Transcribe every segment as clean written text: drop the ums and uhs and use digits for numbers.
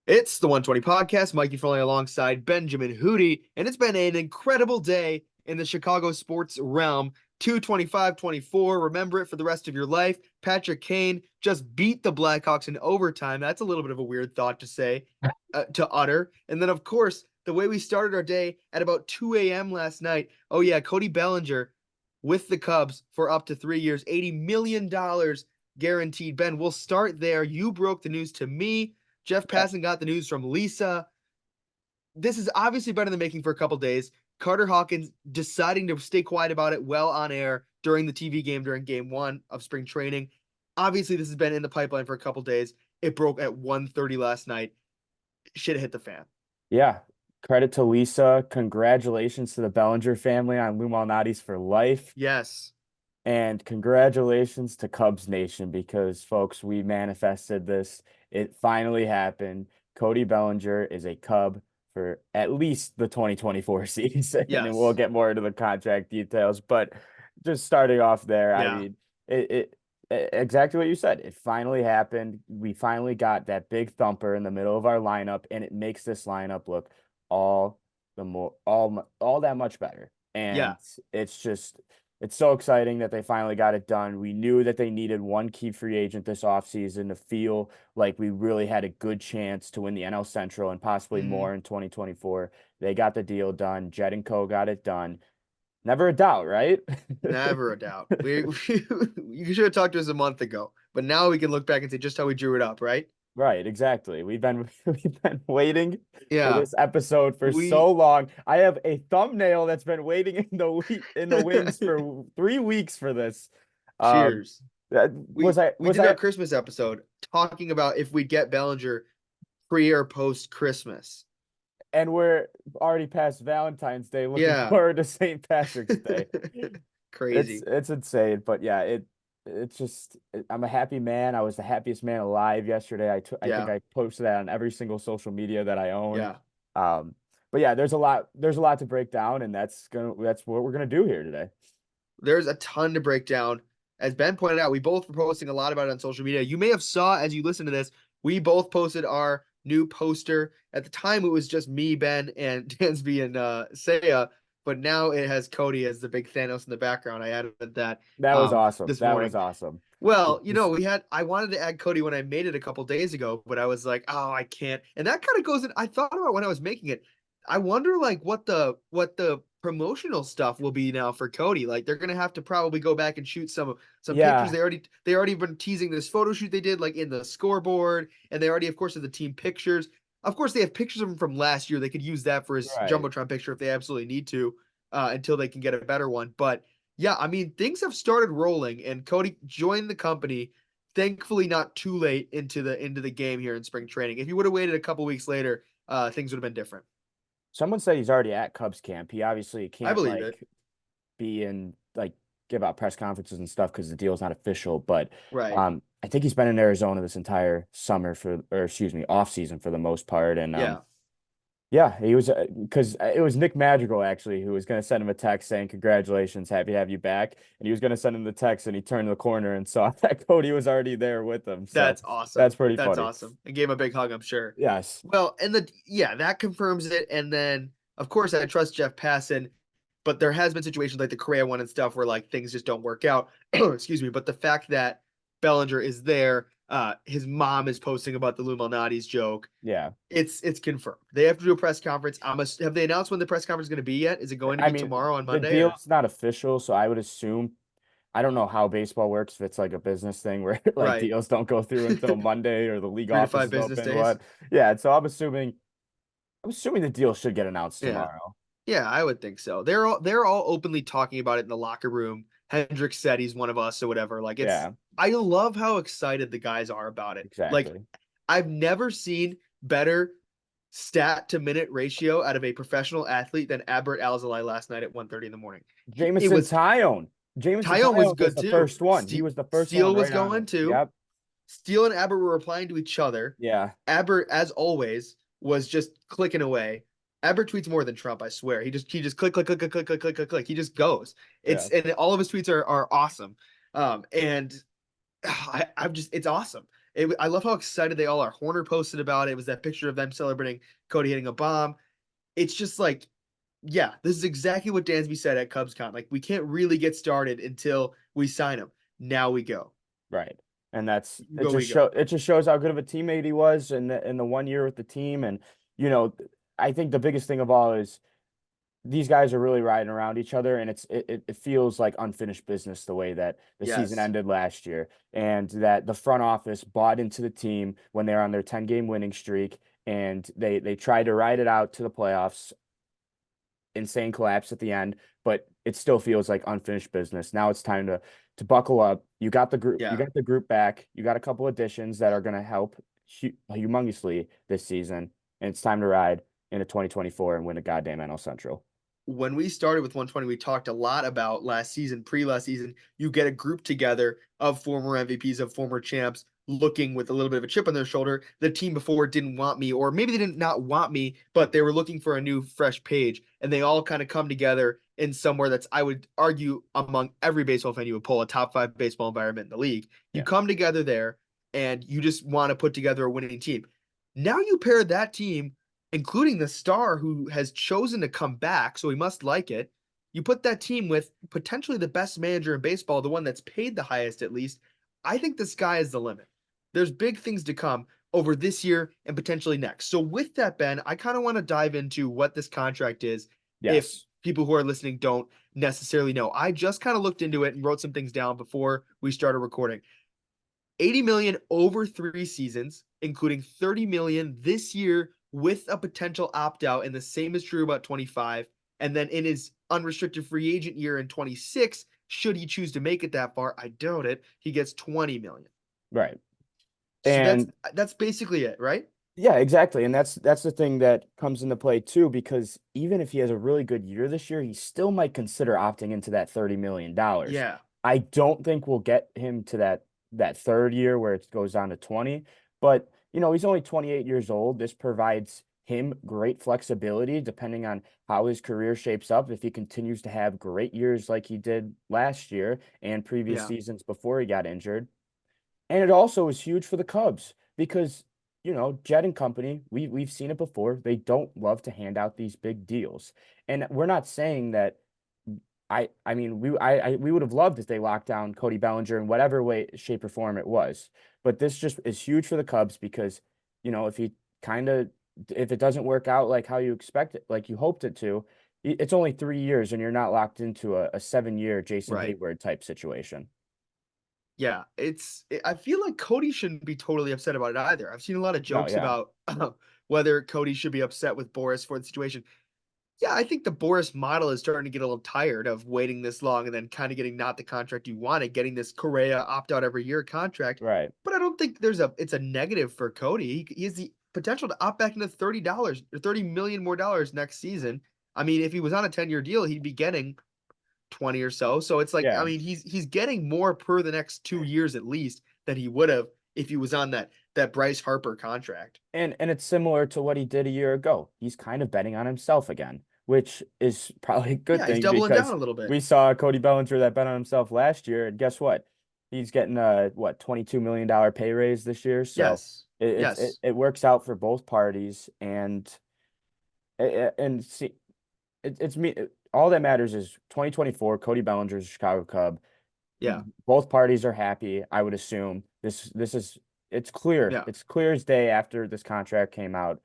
It's the 120 podcast. Mikey Foley alongside Benjamin Hootie, and it's been an incredible day in the Chicago sports realm. 225-24. Remember it for the rest of your life. Patrick Kane just beat the Blackhawks in overtime. That's a little bit of a weird thought to say, to utter. And then, of course, the way we started our day at about 2 a.m. last night. Oh, yeah, Cody Bellinger with the Cubs for up to 3 years, $80 million guaranteed. Ben, we'll start there. You broke the news to me. Jeff Passan got the news from Lisa. This has obviously been in the making for a couple days. Carter Hawkins deciding to stay quiet about it well on air during the TV game during game 1 of spring training. Obviously, this has been in the pipeline for a couple days. It broke at 1:30 last night. Shit hit the fan. Yeah. Credit to Lisa. Congratulations to the Bellinger family on Lou Malnati's for life. Yes. And congratulations to Cubs Nation because, folks, we manifested this. It finally happened. Cody Bellinger is a Cub for at least the 2024 season. And we'll Yes. get more into the contract details. But just starting off there, I Yeah. mean, exactly what you said. It finally happened. We finally got that big thumper in the middle of our lineup, and it makes this lineup look all that much better. Yeah. And it's so exciting that they finally got it done. We knew that they needed one key free agent this offseason to feel like we really had a good chance to win the NL Central and possibly more in 2024. They got the deal done. Jed and Co got it done. Never a doubt, right? Never a doubt. You should have talked to us a month ago, but now we can look back and say just how we drew it up, right? Right, exactly. We've been waiting for Yeah. this episode for so We long. I have a thumbnail that's been waiting in the wings for 3 weeks for this. Um, cheers. that We was I we was did our I Christmas episode talking about if we'd get Bellinger pre or post Christmas. and we're already past Valentine's Day, looking Yeah. forward to St. Patrick's Day. It's Crazy. it's insane, but yeah, it's just I'm a happy man. I was the happiest man alive yesterday. I think Yeah. I posted that on every single social media that I own. Yeah. Um, but yeah, there's a lot to break down, and that's what we're gonna do here today. There's a ton to break down. As Ben pointed out, we both were posting a lot about it on social media. You may have saw as you listen to this, we both posted our new poster. At the time, it was just me, Ben, and Dansby and Saya, but now it has Cody as the big Thanos in the background. I added that That was awesome. this That was morning. awesome. Well, Just I wanted to add Cody when I made it a couple days ago, but I was like, oh, I can't. And that kind of goes in. I thought about when I was making it. I wonder like what the promotional stuff will be now for Cody. Like they're gonna have to probably go back and shoot some pictures. yeah, They already been teasing this photo shoot they did like in the scoreboard, and they already, of course, have the team pictures. Of course, they have pictures of him from last year. They could use that for his right. jumbotron picture if they absolutely need to, until they can get a better one. But yeah, I mean, things have started rolling, and Cody joined the company. Thankfully, not too late into the game here in spring training. If you would have waited a couple weeks later, things would have been different. Someone said he's already at Cubs camp. He obviously I can't believe it. like be in like give out press conferences and stuff because the deal's not official. But Right. I think he's been in Arizona this entire summer or excuse me, off season for the most part. And Yeah. yeah, he was because it was Nick Madrigal actually who was going to send him a text saying congratulations, happy to have you back, and he was going to send him the text, and he turned the corner and saw that Cody was already there with him. So That's awesome. that's pretty That's funny. awesome. And gave him a big hug, I'm sure. Yes. Well, and that confirms it. And then, of course, I trust Jeff Passan, but there has been situations like the Correa one and stuff where like things just don't work out. Excuse me. But the fact that Bellinger is there, his mom is posting about the Lou Malnati's joke. Yeah. It's confirmed. They have to do a press conference. Have they announced when the press conference is going to be yet? Is it going to I be mean, tomorrow on the Monday or deal's not official, so I would assume I don't know how baseball works if it's like a business thing where like right? deals don't go through until Monday or the league 3 to 5 office is business open. days. What? Yeah, so I'm assuming the deal should get announced Yeah. tomorrow. Yeah, I would think so. They're all openly talking about it in the locker room. Hendrick said he's one of us or whatever. Like Yeah, I love how excited the guys are about it. Like exactly. I've never seen better stat to minute ratio out of a professional athlete than Albert Alzolay last night at 1:30 in the morning. It Jameson was Tyone. Jameson Tyone was Tyone was good the too. first one. He was the first one Steele was right on going it. too. Yep. Steele and Aber were replying to each other. Yeah. Aber, as always, was just clicking away. Aber tweets more than Trump, I swear. He just click, click, click, click, click, click, click, click, click. He just goes. Yeah. And all of his tweets are awesome. And I'm just it's awesome. I love how excited they all are. Horner posted about it. It was that picture of them celebrating Cody hitting a bomb. It's just like, yeah, this is exactly what Dansby said at CubsCon. Like, we can't really get started until we sign him. Now we go. Right. And that's Go we go. it just shows how good of a teammate he was in the 1 year with the team. And, you know, I think the biggest thing of all is these guys are really riding around each other, and it feels like unfinished business the way that the season Yes. ended last year, and that the front office bought into the team when they're on their 10-game winning streak, and they tried to ride it out to the playoffs. Insane collapse at the end, but it still feels like unfinished business. Now it's time to buckle up. You Yeah. got the group back. You got a couple additions that are going to help humongously this season, and it's time to ride into 2024 and win a goddamn NL Central. When we started with 120, we talked a lot about last season, pre-last season. You get a group together of former MVPs, of former champs, looking with a little bit of a chip on their shoulder. The team before didn't want me, or maybe they didn't not want me, but they were looking for a new, fresh page. And they all kind of come together in somewhere that's, I would argue, among every baseball fan you would pull, a top 5 baseball environment in the league. You Yeah. come together there, and you just want to put together a winning team. Now you pair that team, including the star who has chosen to come back, so he must like it. You put that team with potentially the best manager in baseball, the one that's paid the highest at least. I think the sky is the limit. There's big things to come over this year and potentially next. So with that, Ben, I kind of want to dive into what this contract is if Yes. people who are listening don't necessarily know. I just kind of looked into it and wrote some things down before we started recording. 80 million over 3 seasons, including 30 million this year with a potential opt-out, and the same is true about 25. And then in his unrestricted free agent year in 26, should he choose to make it that far, I doubt it, he gets 20 million. Right. So that's And that's basically it, right? yeah, exactly. And that's the thing that comes into play too, because even if he has a really good year this year, he still might consider opting into that $30 million. Yeah. I don't think we'll get him to that third year where it goes down to 20, but he's only 28 years old. This provides him great flexibility depending on how his career shapes up. If he continues to have great years like he did last year and previous Yeah. seasons before he got injured. And it also is huge for the Cubs because, Jed and company, we've seen it before. They don't love to hand out these big deals. And we're not saying that I mean we would have loved if they locked down Cody Bellinger in whatever way, shape, or form it was. But this just is huge for the Cubs because, if he if it doesn't work out like how you expect it, like you hoped it to, it's only 3 years and you're not locked into a 7-year Jason Right. Hayward type situation. Yeah, I feel like Cody shouldn't be totally upset about it either. I've seen a lot of No, jokes yeah. about whether Cody should be upset with Boris for the situation. Yeah, I think the Boris model is starting to get a little tired of waiting this long and then kind of getting not the contract you wanted, getting this Correa opt out every year contract. Right. But I don't think it's a negative for Cody. He has the potential to opt back into $30 or 30 million more dollars next season. I mean, if he was on a 10-year deal, he'd be getting 20 or so. So it's like, I Yeah. mean, he's getting more per the next 2 years at least than he would have if he was on that Bryce Harper contract. And it's similar to what he did a year ago. He's kind of betting on himself again, which is probably a good Yeah, he's thing doubling down because a little bit. we saw Cody Bellinger that bet on himself last year, and guess what? He's getting a $22 million pay raise this year. So Yes. it it, Yes. it works out for both parties, and see, it's me. All that matters is 2024. Cody Bellinger's a Chicago Cub. Yeah. Both parties are happy. I would assume this is it's clear. Yeah. It's clear as day after this contract came out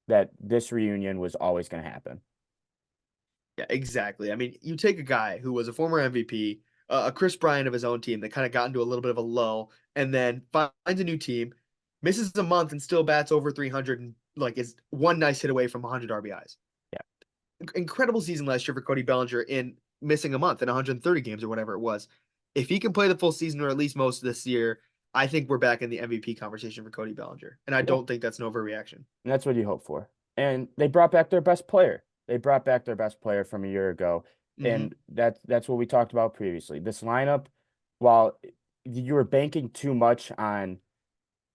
that this reunion was always going to happen. Yeah, exactly. I mean, you take a guy who was a former MVP, a Chris Bryant of his own team that kind of got into a little bit of a lull, and then finds a new team, misses a month, and still bats over 300, and like is one nice hit away from 100 RBIs. Yeah. Incredible season last year for Cody Bellinger in missing a month in 130 games or whatever it was. If he can play the full season or at least most of this year, I think we're back in the MVP conversation for Cody Bellinger, and I Yeah. don't think that's an overreaction. And that's what you hope for. And they brought back their best player. They brought back their best player from a year ago. Hmm. And that's what we talked about previously. This lineup, while you were banking too much on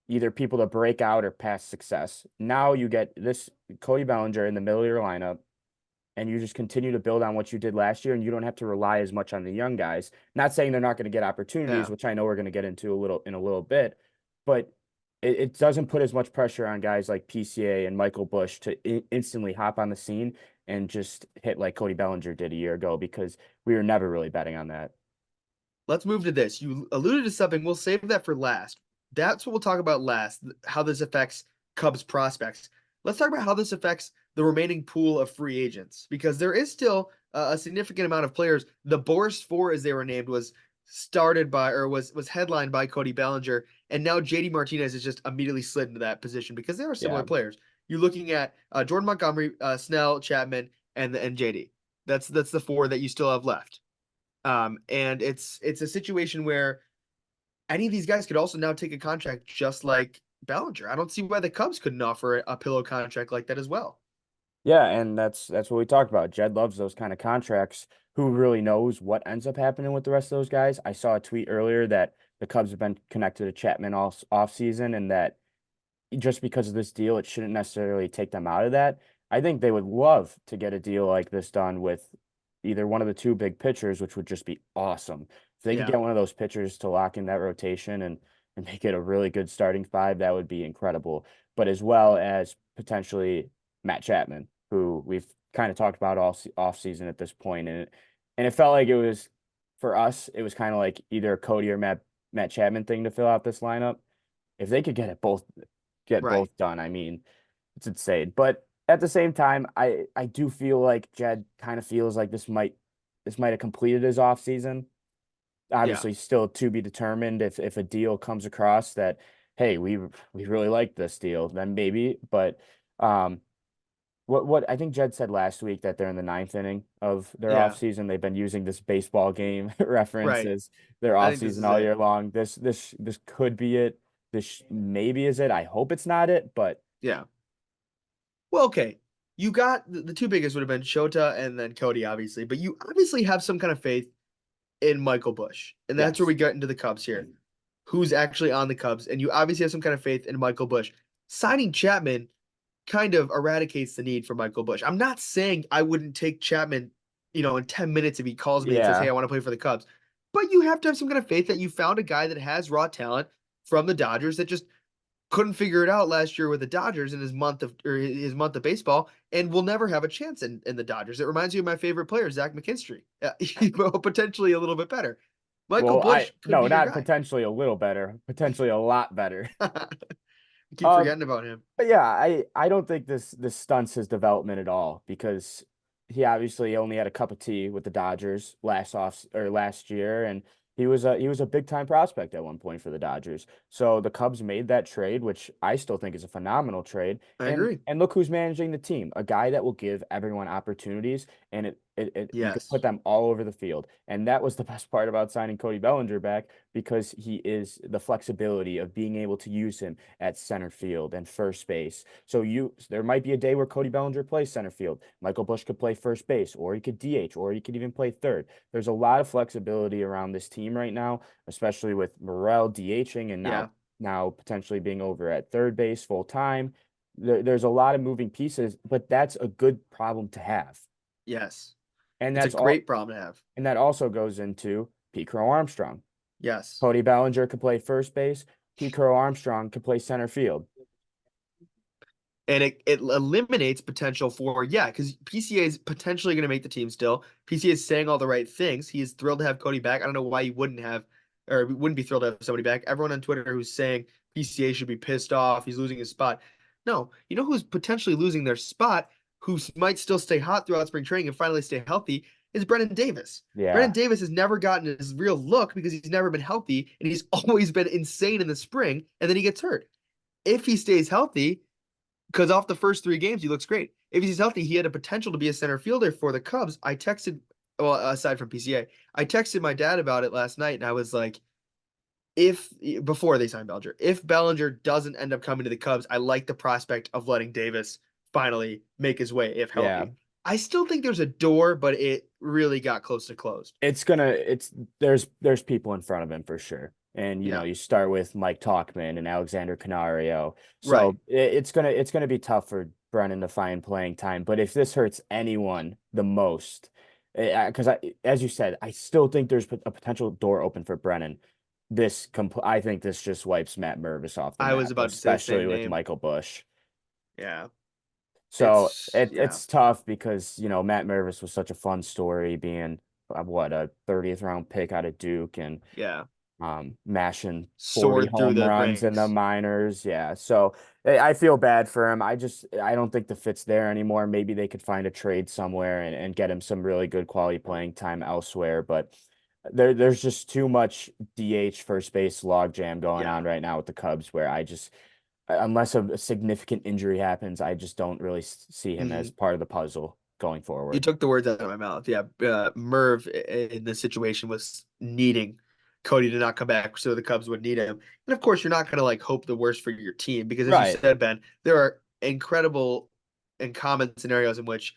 either people to break out or past success, now you get this Cody Bellinger in the middle of your lineup, and you just continue to build on what you did last year, and you don't have to rely as much on the young guys. Not saying they're not going to get opportunities, Yeah. which I know we're going to get into a little bit, but it doesn't put as much pressure on guys like PCA and Michael Bush to instantly hop on the scene and just hit like Cody Bellinger did a year ago, because we were never really betting on that. Let's move to this. You alluded to something. We'll save that for last. That's what we'll talk about last, how this affects Cubs prospects. Let's talk about how this affects the remaining pool of free agents, because there is still a significant amount of players. The Boris Four, as they were named, was started by, or was headlined by, Cody Bellinger, and now JD Martinez has just immediately slid into that position because they are similar Yeah. players. You're looking at Jordan Montgomery, Snell, Chapman, and JD. That's the four that you still have left. And it's a situation where any of these guys could also now take a contract just like Bellinger. I don't see why the Cubs couldn't offer a pillow contract like that as well. Yeah, and that's what we talked about. Jed loves those kind of contracts. Who really knows what ends up happening with the rest of those guys? I saw a tweet earlier that the Cubs have been connected to Chapman all off season, and that just because of this deal, it shouldn't necessarily take them out of that. I think they would love to get a deal like this done with either one of the two big pitchers, which would just be awesome. If they could Yeah, get one of those pitchers to lock in that rotation and make it a really good starting five, that would be incredible. But as well as potentially Matt Chapman, who we've kind of talked about all off season at this point, and it felt like it was for us, it was kind of like either a Cody or Matt Chapman thing to fill out this lineup. If they could get right. both done, I mean, it's insane. But at the same time, I do feel like Jed kind of feels like this might have completed his off season. Yeah, Obviously, still to be determined if a deal comes across that, hey, we really like this deal, then maybe. But um, what I think Jed said last week, that they're in the ninth inning of their yeah, offseason. They've been using this baseball game right. references their I think this offseason is all it. year long. This could be it. This maybe is it. I hope it's not it, but Yeah. Well, okay. You got the two biggest would have been Shota and then Cody, obviously, but you obviously have some kind of faith in Michael Bush, and that's where we yes. get into the Cubs here. Who's actually on the Cubs? And you obviously have some kind of faith in Michael Bush. Signing Chapman kind of eradicates the need for Michael Bush. I'm not saying I wouldn't take Chapman, in 10 minutes if he calls me and says, "Hey, Yeah. I want to play for the Cubs." But you have to have some kind of faith that you found a guy that has raw talent from the Dodgers that just couldn't figure it out last year with the Dodgers in his month of baseball and will never have a chance in the Dodgers. It reminds me of my favorite player, Zach McKinstry. Potentially a little bit better. Michael Well, Bush could no, be your not guy. potentially a little better, potentially a lot better. I keep Um, forgetting about him. But yeah, I don't think this stunts his development at all, because he obviously only had a cup of tea with the Dodgers last year, and he was a big time prospect at one point for the Dodgers. So the Cubs made that trade, which I still think is a phenomenal trade. I And agree. and look who's managing the team, a guy that will give everyone opportunities, and you could put Yes. them all over the field. And that was the best part about signing Cody Bellinger back, because he is the flexibility of being able to use him at center field and first base. So there might be a day where Cody Bellinger plays center field. Michael Bush could play first base, or he could DH, or he could even play third. There's a lot of flexibility around this team right now, especially with Morel DHing and Yeah. now potentially being over at third base full time. There's a lot of moving pieces, but that's a good problem to have. Yes. And It's a that's all great problem to have. and that also goes into Pete Crow Armstrong. Yes. Cody Bellinger could play first base. Pete Crow Armstrong could play center field. And it eliminates potential for, yeah, because PCA is potentially going to make the team still. PCA is saying all the right things. He is thrilled to have Cody back. I don't know why he wouldn't have, or wouldn't be thrilled to have somebody back. Everyone on Twitter who's saying PCA should be pissed off, he's losing his spot. No, you know who's potentially losing their spot, who might still stay hot throughout spring training and finally stay healthy, is Brennan Davis. Brennan Yeah. Davis has never gotten his real look because he's never been healthy, and he's always been insane in the spring, and then he gets hurt. If he stays healthy, because off the first three games, he looks great. If he's healthy, he had a potential to be a center fielder for the Cubs. I texted, well, aside from PCA, I texted my dad about it last night, and I was like, if before they signed Bellinger, if Bellinger doesn't end up coming to the Cubs, I like the prospect of letting Davis finally make his way if Yeah. healthy. I still think there's a door, but it really got close to closed. There's people in front of him for sure. And Yeah, you start with Mike Talkman and Alexander Canario. right. So it's gonna be tough for Brennan to find playing time. But if this hurts anyone the most, because as you said, I still think there's a potential door open for Brennan. I think this just wipes Matt Mervis off the I was map, about to say the especially same with name. Michael Bush. Yeah. So Yeah. it's tough because, Matt Mervis was such a fun story being what, a 30th round pick out of Duke and Yeah. mashing 40 Soared through home the runs in the ranks. minors. Yeah. So I feel bad for him. I don't think the fit's there anymore. Maybe they could find a trade somewhere and get him some really good quality playing time elsewhere. But there's just too much DH first base logjam going Yeah. on right now with the Cubs where unless a significant injury happens, I just don't really see him as Mhm. part of the puzzle going You forward. took the words out of my mouth. Yeah, Merv in this situation was needing Cody to not come back so the Cubs would need him. And of course, you're not going to like hope the worst for your team because, as you Right. said, Ben, there are incredible and common scenarios in which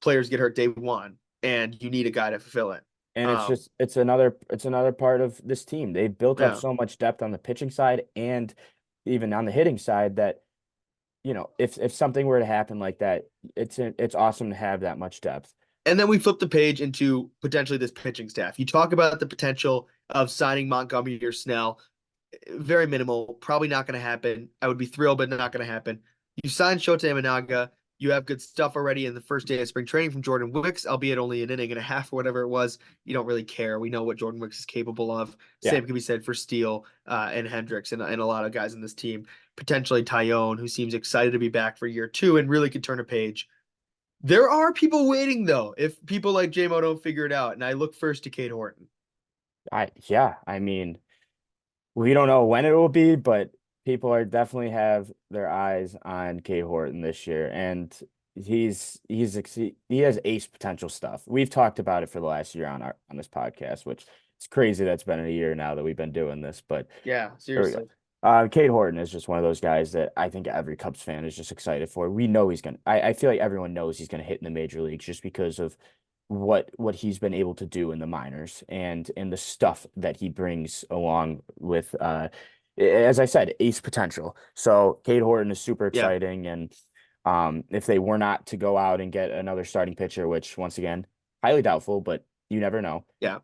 players get hurt day one, and you need a guy to fulfill it. And Um, it's another part of this team. They've built up yeah. so much depth on the pitching side and even on the hitting side that, if something were to happen like that, it's awesome to have that much depth. And then we flip the page into potentially this pitching staff. You talk about the potential of signing Montgomery or Snell. Very minimal. Probably not going to happen. I would be thrilled, but not going to happen. You signed Shota Imanaga. You have good stuff already in the first day of spring training from Jordan Wicks, albeit only an inning and a half or whatever it was. You don't really care. We know what Jordan Wicks is capable of. Yeah. Same can be said for Steele and Hendricks and a lot of guys in this team. Potentially Tyone, who seems excited to be back for year two and really could turn a page. There are people waiting, though, if people like JMO don't figure it out. And I look first to Kate Horton. I mean, we don't know when it will be, but people are definitely have their eyes on K Horton this year, and he has ace potential stuff. We've talked about it for the last year on this podcast, which it's crazy that's been a year now that we've been doing this, but Yeah, there we go. seriously. Cade Horton is just one of those guys that I think every Cubs fan is just excited for. We know he's gonna. I feel like everyone knows he's gonna hit in the major leagues just because of what he's been able to do in the minors and the stuff that he brings along with as I said, ace potential. So Cade Horton is super Yeah, exciting, and if they were not to go out and get another starting pitcher, which once again highly doubtful, but you never know. yeah.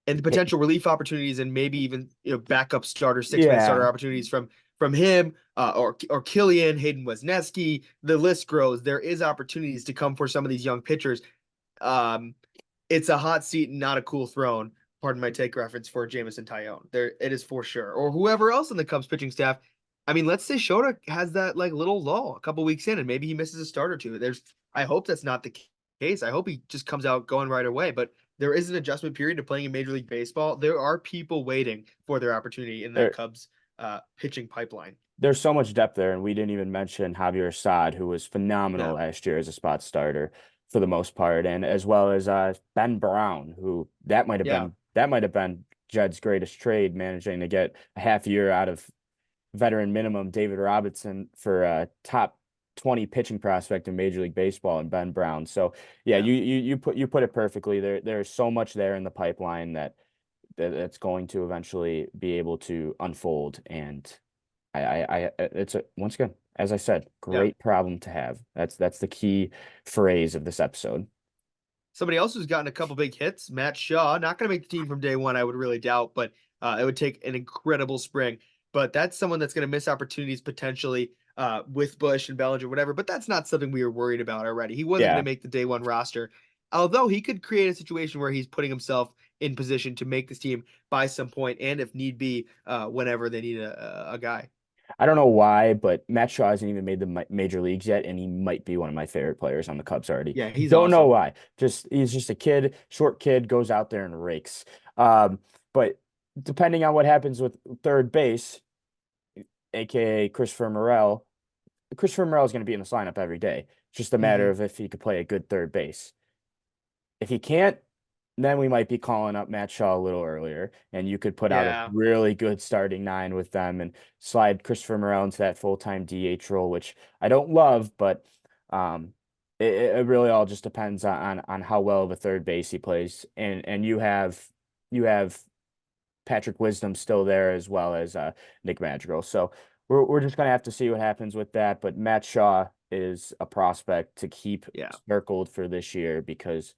And the potential relief opportunities and maybe even backup starter, 6-man starter Yeah, opportunities from him or Killian, Hayden Wesneski. The list grows. There is opportunities to come for some of these young pitchers. Um, it's a hot seat and not a cool throne. Pardon my take reference for Jamison Tyone. There, it is for sure. Or whoever else in the Cubs pitching staff. I mean, let's say Shota has that like little lull a couple weeks in, and maybe he misses a start or two. I hope that's not the case. I hope he just comes out going right away. But there is an adjustment period to playing in Major League Baseball. There are people waiting for their opportunity in that there Cubs pitching pipeline. there's so much depth there, and we didn't even mention Javier Assad, who was phenomenal Yeah, last year as a spot starter for the most part, and as well as Ben Brown, who yeah, that might have been Jed's greatest trade, managing to get a half year out of veteran minimum David Robinson for a top 20 pitching prospect in Major League Baseball and Ben Brown. So yeah, yeah. you put it perfectly. There's so much there in the pipeline that's going to eventually be able to unfold and it's once again, as I said, Yeah. great problem to have. That's the key phrase of this episode. Somebody else who's gotten a couple big hits, Matt Shaw, not going to make the team from day one, I would really doubt, but it would take an incredible spring. But that's someone that's going to miss opportunities potentially with Bush and Bellinger, whatever. But that's not something we were worried about already. He wasn't going Yeah, to make the day one roster, although he could create a situation where he's putting himself in position to make this team by some point, and if need be, whenever they need a guy. I don't know why, but Matt Shaw hasn't even made the major leagues yet, and he might be one of my favorite players on the Cubs already. Yeah, he's Don't know awesome. why. He's just a kid, short kid, goes out there and rakes. But depending on what happens with third base, aka Christopher Morel is going to be in this lineup every day. It's just a matter Hmm. of if he could play a good third base. If he can't, then we might be calling up Matt Shaw a little earlier, and you could put out a Yeah, really good starting nine with them and slide Christopher Morel into that full-time DH role, which I don't love, but um, it really all just depends on how well of a third base he plays, and you have Patrick Wisdom still there as well as Nick Madrigal, so we're just gonna have to see what happens with that, but Matt Shaw is a prospect to keep yeah. circled for this year because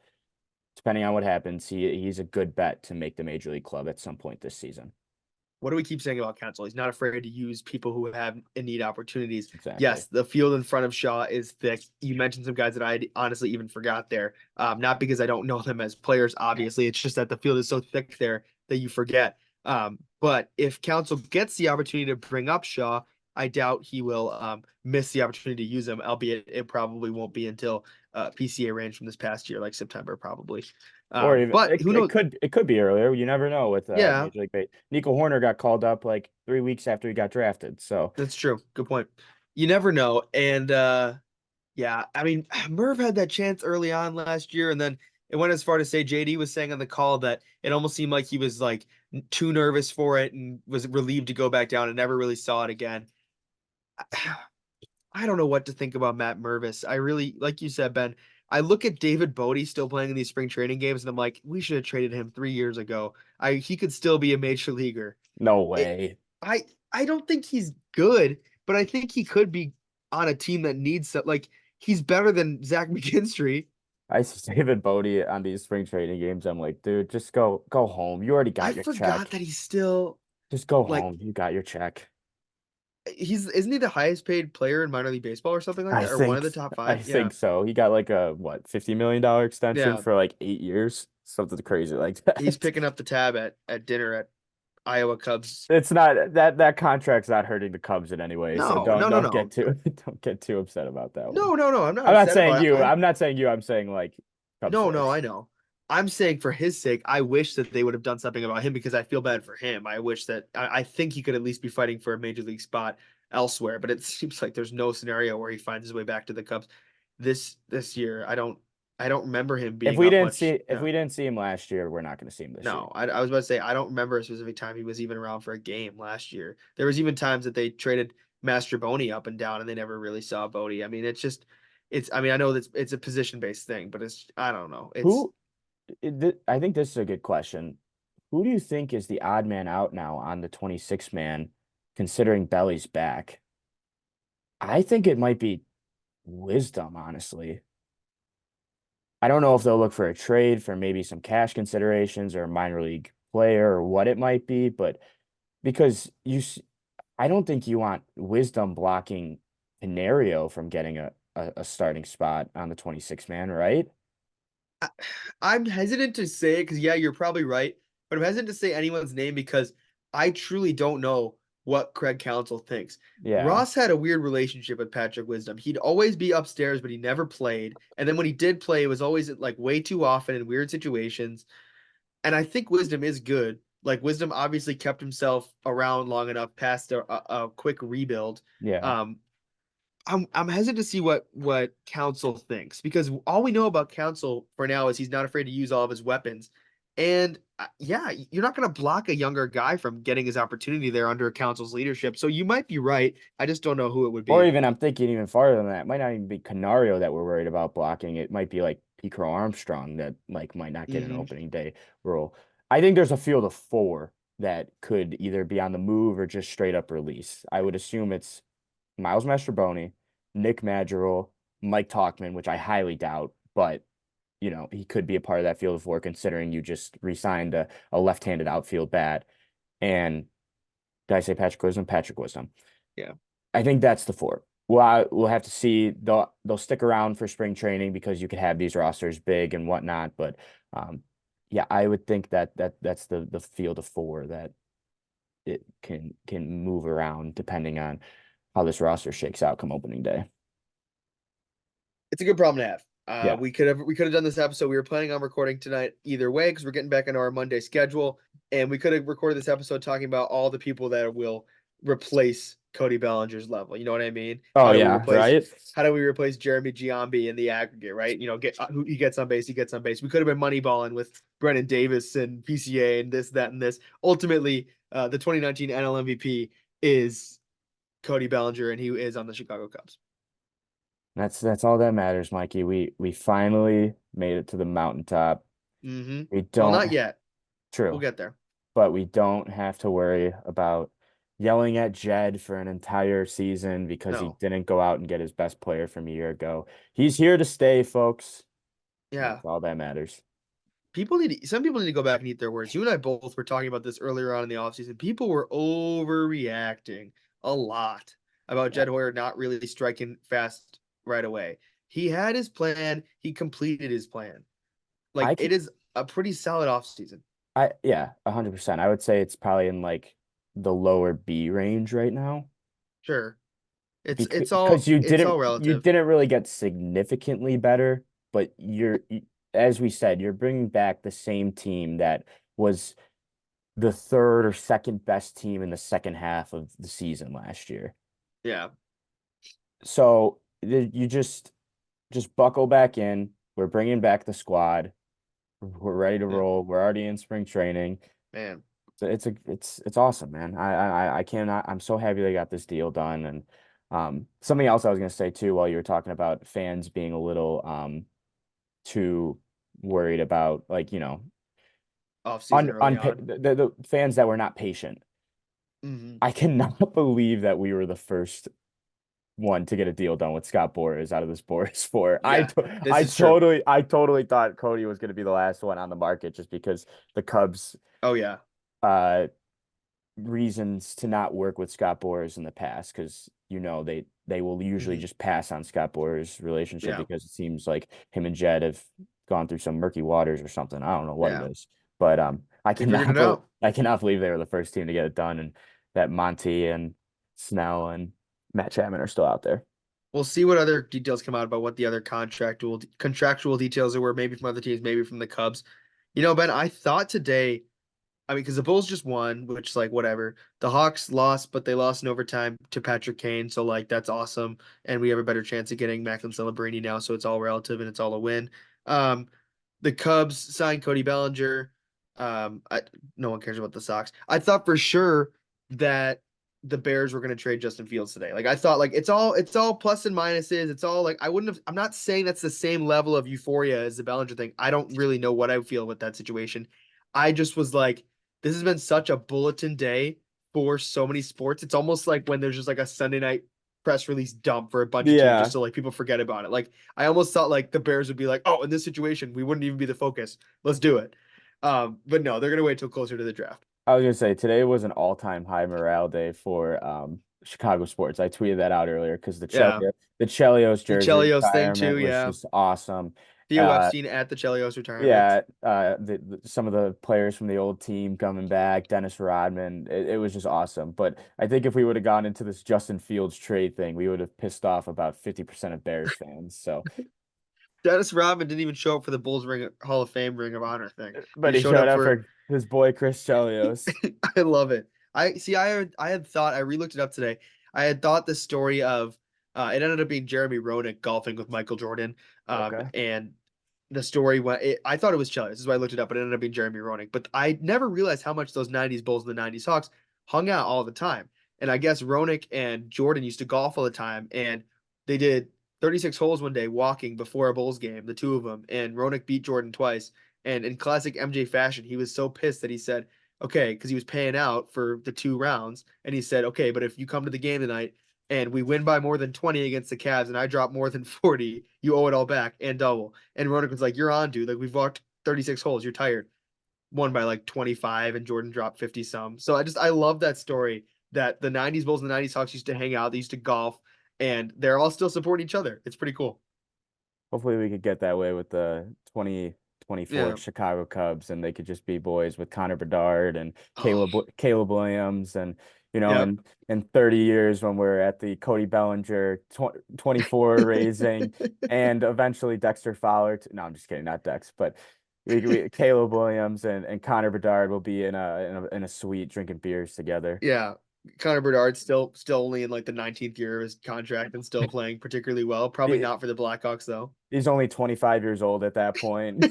depending on what happens, he's a good bet to make the major league club at some point this season. what do we keep saying about Council? He's not afraid to use people who have in need opportunities. Exactly. Yes, the field in front of Shaw is thick. You mentioned some guys that I honestly even forgot there. Not because I don't know them as players, obviously. It's just that the field is so thick there that you forget. But if Council gets the opportunity to bring up Shaw, I doubt he will miss the opportunity to use him, albeit it probably won't be until PCA range from this past year, like September, probably. Or even But it, who it knows? could it could be earlier. You never know with Yeah, Major League Baseball. Nico Horner got called up like 3 weeks after he got drafted. So that's true. Good point. You never know. And yeah, I mean, Merv had that chance early on last year, and then it went as far to say JD was saying on the call that it almost seemed like he was like too nervous for it and was relieved to go back down and never really saw it again. I don't know what to think about Matt Mervis. I really, like you said, Ben, I look at David Bodie still playing in these spring training games, and I'm like, we should have traded him 3 years ago. He could still be a major leaguer. no It, way. I I don't think he's good, but I think he could be on a team that needs like he's better than Zach McKinstry. I see David Bodie on these spring training games. I'm like, dude, just go home. You already I got your forgot check. that he's still Just go like home. You got your check. he's isn't he the highest paid player in minor league baseball or something like I that, or one of think the top I five? Yeah, think so. He got like a what, $50 million extension yeah. for like 8 years, something crazy like He's that. picking up the tab at dinner at Iowa Cubs. It's not that contract's not hurting the Cubs in any way, so No, don't no, no, don't get no, too don't get too upset about that one. no, no, no. I'm not I'm not upset saying about it. you. I'm not saying you. I'm saying like Cubs No, no, fans. I know. I'm saying for his sake, I wish that they would have done something about him because I feel bad for him. I wish that I think he could at least be fighting for a major league spot elsewhere, but it seems like there's no scenario where he finds his way back to the Cubs this year. I don't remember him If being we up didn't much. see if Yeah. we didn't see him last year, we're not going to see him this year. No, I was about to say I don't remember a specific time he was even around for a game last year. There was even times that they traded Master Boney up and down and they never really saw Bodie. I mean, it's I mean, I know that it's a position based thing, but it's I don't know. It's Who I think this is a good question. Who do you think is the odd man out now on the 26 man, considering Belly's back? I think it might be Wisdom, honestly. I don't know if they'll look for a trade for maybe some cash considerations or a minor league player or what it might be, but because I don't think you want Wisdom blocking Canario from getting a starting spot on the 26 man, right? I, I'm hesitant to say it because yeah, you're probably right, but I'm hesitant to say anyone's name because I truly don't know what Craig Counsell thinks. Yeah. Ross had a weird relationship with Patrick Wisdom. He'd always be upstairs, but he never played. And then when he did play, it was always like way too often in weird situations. And I think Wisdom is good. Like Wisdom obviously kept himself around long enough past a quick rebuild. Yeah. Um, I'm hesitant to see what Council thinks because all we know about Council for now is he's not afraid to use all of his weapons, and yeah, you're not going to block a younger guy from getting his opportunity there under Council's leadership. So you might be right. I just don't know who it would Or be. even I'm thinking even farther than that. It might not even be Canario that we're worried about blocking. It might be like Picro Armstrong that like might not get an Hmm. opening day role. I think there's a field of four that could either be on the move or just straight up release. I would assume it's Miles Mastrobuoni, Nick Madrigal, Mike Talkman, which I highly doubt, but he could be a part of that field of four considering you just re-signed a left-handed outfield bat. And did I say Patrick Wisdom? Patrick Wisdom. Yeah, I think that's the four. We'll have to see. They'll stick around for spring training because you could have these rosters big and whatnot. But um, yeah, I would think that's the field of four that it can move around depending on how this roster shakes out come opening day. it's a good problem to have. Yeah. We could have done this episode. We were planning on recording tonight either way because we're getting back into our Monday schedule, and we could have recorded this episode talking about all the people that will replace Cody Bellinger's level. You know what I mean? Oh yeah, right. How do we replace Jeremy Giambi in the aggregate? Right? Get who he gets on base, he gets on base. We could have been moneyballing with Brennan Davis and PCA and this, that, and this. Ultimately, the 2019 NL MVP is Cody Bellinger, and he is on the Chicago Cubs. That's all that matters, Mikey. We finally made it to the mountaintop. Mm-hmm. We Well, don't not yet. We'll true. get there. But we don't have to worry about yelling at Jed for an entire season because he No. didn't go out and get his best player from a year ago. He's here to stay, folks. Yeah. That's all that matters. some people need to go back and eat their words. You and I both were talking about this earlier on in the offseason. People were overreacting a lot about Yeah. Jed Hoyer not really striking fast right away. He had his plan, he completed his plan. Like I it can is a pretty solid offseason. I yeah, 100%. I would say it's probably in like the lower B range right now Sure. because It's all you relative. didn't really get significantly better, but as we said, you're bringing back the same team that was the third or second best team in the second half of the season last year. Yeah. So you just buckle back in. We're bringing back the squad. We're ready to Yeah. roll. We're already in spring training. Man. It's awesome, man. I cannot. I'm so happy they got this deal done. And something else I was gonna say too, while you were talking about fans being a little too worried about, like, Offseason early on. the fans that were not patient. Hmm. I cannot believe that we were the first one to get a deal done with Scott Boras out of this Boras for. Yeah, this is true. I totally thought Cody was going to be the last one on the market just because the Cubs Oh yeah. uh reasons to not work with Scott Boras in the past, because they will usually Hmm. just pass on Scott Boras' relationship Yeah. because it seems like him and Jed have gone through some murky waters or something. I don't know what it Yeah. is, but They figured it out. I cannot believe they were the first team to get it done, and that Monty and Snell and Matt Chapman are still out there. We'll see what other details come out about what the other contractual details there were, maybe from other teams, maybe from the Cubs. Ben, I thought today, I mean, because the Bulls just won, which like whatever. The Hawks lost, but they lost in overtime to Patrick Kane, so like that's awesome, and we have a better chance of getting Macklin Celebrini now, so it's all relative and it's all a win. Um, the Cubs signed Cody Bellinger. No one cares about the Sox. I thought for sure that the Bears were going to trade Justin Fields today. Like I thought, like it's all plus and minuses. It's all like I wouldn't have. I'm not saying that's the same level of euphoria as the Bellinger thing. I don't really know what I feel with that situation. I just was like, this has been such a bulletin day for so many sports. It's almost like when there's just like a Sunday night press release dump for a bunch of teams just Yeah. so like people forget about it. Like I almost thought like the Bears would be like, oh, in this situation, we wouldn't even be the focus. Let's do it. But no, they're gonna wait till closer to the draft. I was gonna say today was an all-time high morale day for Chicago sports. I tweeted that out earlier because Yeah. the Chelios The jersey Chelios thing too, retirement was yeah. just awesome. Theo Uh, Epstein at the Chelios retirement. yeah, some of the players from the old team coming back, Dennis Rodman, it was just awesome. But I think if we would have gone into this Justin Fields trade thing, we would have pissed off about 50% of Bears fans. So, Dennis Rodman didn't even show up for the Bulls Ring Hall of Fame Ring of Honor thing. but He he showed showed up up for for his boy Chris Chelios. I love it. I had thought I re-looked it up today. I had thought the story of it ended up being Jeremy Roenick golfing with Michael Jordan. Okay. And the story I thought it was Chelsea. This is why I looked it up, but it ended up being Jeremy Roenick. But I never realized how much those 90s Bulls and the 90s Hawks hung out all the time. And I guess Roenick and Jordan used to golf all the time, and they did 36 holes one day walking before a Bulls game, the two of them. And Roenick beat Jordan twice. And in classic MJ fashion, he was so pissed that he said, okay, because he was paying out for the 2 rounds. And he said, okay, but if you come to the game tonight and we win by more than 20 against the Cavs and I drop more than 40, you owe it all back and double. And Roenick was like, you're on, dude. Like, we've walked 36 holes. You're tired. Won by like 25, and Jordan dropped 50 some. So I love that story that the 90s Bulls and the 90s Hawks used to hang out. They used to golf, and they're all still supporting each other. It's pretty cool. Hopefully we could get that way with the 2024 Yeah. Chicago Cubs, and they could just be boys with Connor Bedard and Oh, Caleb Williams, and yep. in 30 years when we're at the Cody Bellinger 24 raising, and eventually Dexter Fowler. No, I'm just kidding, not Dex, but Caleb Williams and Connor Bedard will be in a suite drinking beers together. Yeah. Connor Bedard's still only in like the 19th year of his contract and still playing particularly well. Probably He, not for the Blackhawks though. he's only 25 years old at that point.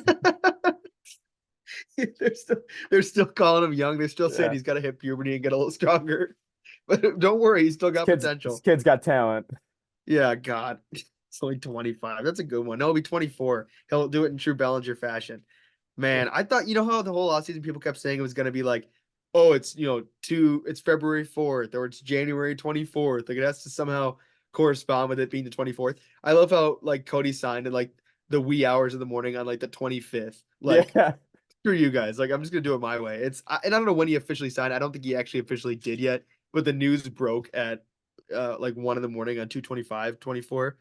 they're still they're still calling him young. They're still saying Yeah. he's got to hit puberty and get a little stronger. But don't worry, he's still got This potential. kid's got talent. Yeah, God. It's only 25. That's a good one. No, he'll be 24. He'll do it in true Bellinger fashion. Man, I thought, how the whole offseason people kept saying it was going to be like, oh, it's February 4th or it's January 24th. Like it has to somehow correspond with it being the 24th. I love how like Cody signed in like the wee hours of the morning on like the 25th. Like Yeah. screw you guys. Like, I'm just gonna do it my way. And I don't know when he officially signed. I don't think he actually officially did yet. But the news broke at like 1 in the morning on 2:25:24.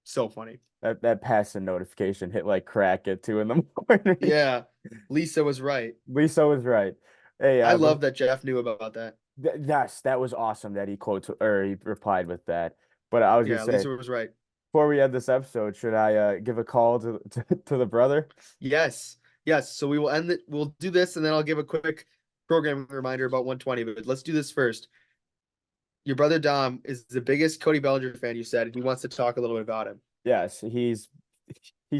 So funny. That passing notification hit like crack at 2 in the morning. Yeah, Lisa was right. Lisa was right. Hey, I but love that Jeff knew about that. yes, that was awesome that he quotes or he replied with that. But I was gonna Yeah, say Lisa was right. before we end this episode, should I give a call to the brother? Yes, yes. So we will end it. We'll do this, and then I'll give a quick programming reminder about 120. But let's do this first. Your brother Dom is the biggest Cody Bellinger fan, you said, and he wants to talk a little bit about him. Yes, he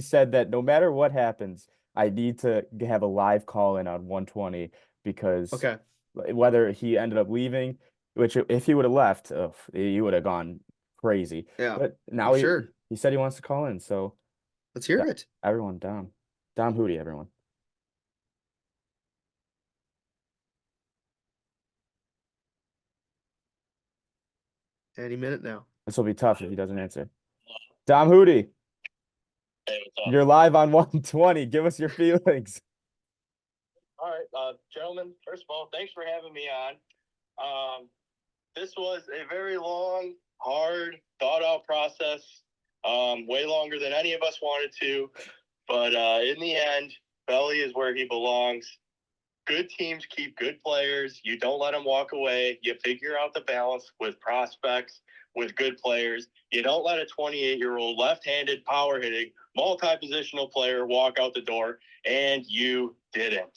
said that no matter what happens, I need to have a live call in on 120 because Okay. whether he ended up leaving, which if he would have left, he would have gone crazy. Yeah, But I'm now sure. he said he wants to call in, so Let's hear it. everyone, Dom Hootie, everyone. Any minute now. This will be tough if he doesn't answer. Dom Hootie, Hey, what's up? you're live on 120. Give us your feelings. All right, gentlemen, first of all, thanks for having me on. This was a very long, hard, thought out process, way longer than any of us wanted to. But in the end, Belly is where he belongs. Good teams keep good players. You don't let them walk away. You figure out the balance with prospects, with good players. You don't let a 28-year-old left-handed power hitting multi-positional player walk out the door, and you didn't.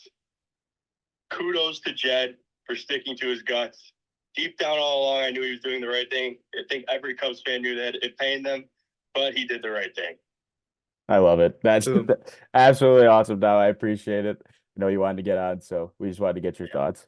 Kudos to Jed for sticking to his guts. Deep down all along, I knew he was doing the right thing. I think every Cubs fan knew that it pained them, but he did the right thing. I love it. That's Boom. absolutely awesome, Dom. I appreciate it. I know you wanted to get on, so we just wanted to get your thoughts.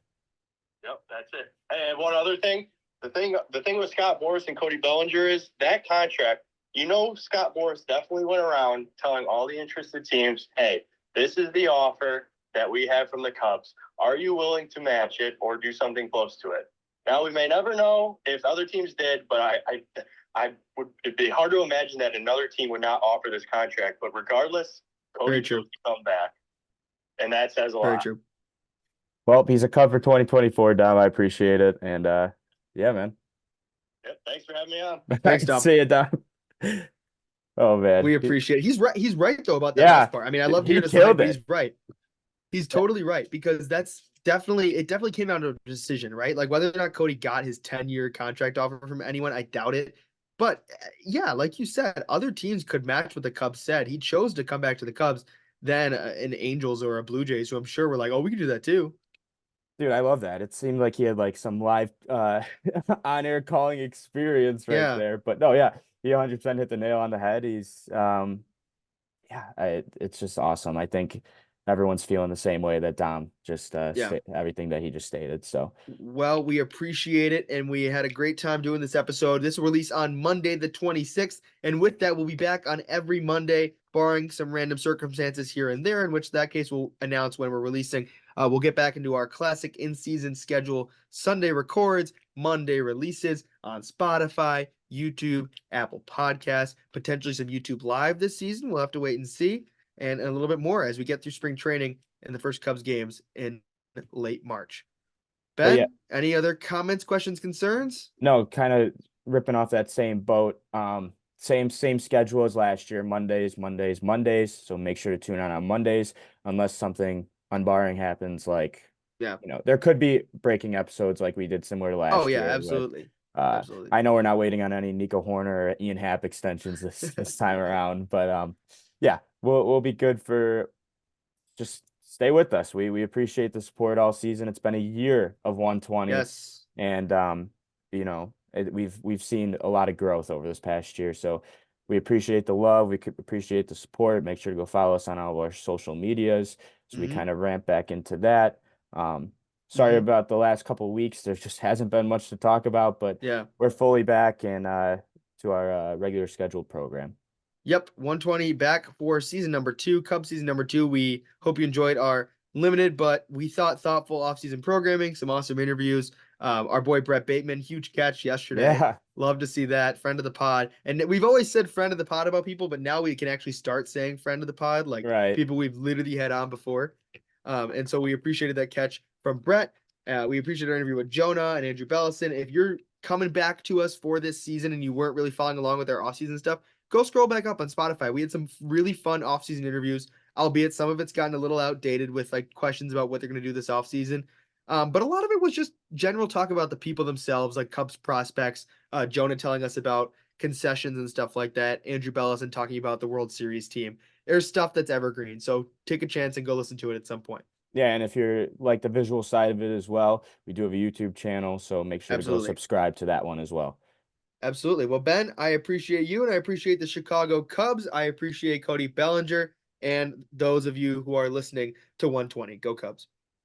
Yep, that's it. And one other thing, the thing with Scott Boras and Cody Bellinger is that contract. You know, Scott Boras definitely went around telling all the interested teams, "Hey, this is the offer that we have from the Cubs. Are you willing to match it or do something close to it?" Now we may never know if other teams did, but I would. It'd be hard to imagine that another team would not offer this contract. But regardless, Cody Very true. chose to come back, and that says a Very lot. true. Well, he's a Cub for 2024, Dom. I appreciate it. And yeah, man. Yep, thanks for having me on. Thanks, Dom. See you, Dom. Oh man. We appreciate it. He's right. He's right though about that Yeah, last part. I mean, I love he hearing his line, killed but it. he's right. He's totally right because it definitely came down to a decision, right? Like whether or not Cody got his 10-year contract offer from anyone, I doubt it. But yeah, like you said, other teams could match what the Cubs said. He chose to come back to the Cubs than an Angels or a Blue Jays, who I'm sure were like, oh, we can do that too. Dude, I love that. It seemed like he had like some live on-air calling experience right Yeah. there. But no, yeah, he 100% hit the nail on the head. He's it's just awesome. I think everyone's feeling the same way that Dom just Yeah. everything that he just stated. So Well, we appreciate it, and we had a great time doing this episode. This will release on Monday, the 26th, and with that, we'll be back on every Monday, barring some random circumstances here and there, in which that case we'll announce when we're releasing. We'll get back into our classic in-season schedule: Sunday records, Monday releases on Spotify, YouTube, Apple Podcasts, potentially some YouTube Live this season. We'll have to wait and see, and a little bit more as we get through spring training and the first Cubs games in late March. but yeah, Ben, any other comments, questions, concerns? no, kind of ripping off that same boat. Same schedule as last year. Mondays. So make sure to tune in on Mondays, unless something unbarring happens. Like, Yeah. there could be breaking episodes like we did similar to Oh last yeah, year. absolutely. Absolutely. I know we're not waiting on any Nico Horner or Ian Happ extensions this time around, but yeah, we'll be good for just stay with us. We appreciate the support all season. It's been a year of 120. Yes. And we've seen a lot of growth over this past year. So we appreciate the love. We could appreciate the support. Make sure to go follow us on all of our social medias so we kind of ramp back into that. Sorry about the last couple of weeks. There just hasn't been much to talk about, but Yeah. we're fully back and to our regular scheduled program. Yep. 120 back for season number 2, Cub season number 2. We hope you enjoyed our limited, but we thought thoughtful offseason programming, some awesome interviews. Our boy Brett Bateman, huge catch yesterday. Yeah. Love to see that. Friend of the pod. And we've always said friend of the pod about people, but now we can actually start saying friend of the pod, like Right. people we've literally had on before. And so we appreciated that catch from Brett. We appreciate our interview with Jonah and Andrew Bellison. If you're coming back to us for this season and you weren't really following along with our offseason stuff, go scroll back up on Spotify. We had some really fun offseason interviews, albeit some of it's gotten a little outdated with like questions about what they're going to do this offseason. But a lot of it was just general talk about the people themselves, like Cubs prospects, Jonah telling us about concessions and stuff like that, Andrew Bellison talking about the World Series team. There's stuff that's evergreen. So take a chance and go listen to it at some point. Yeah, and if you're like the visual side of it as well, we do have a YouTube channel, so make sure to go Absolutely. subscribe to that one as well. Absolutely. Well, Ben, I appreciate you and I appreciate the Chicago Cubs. I appreciate Cody Bellinger and those of you who are listening to 120. Go Cubs.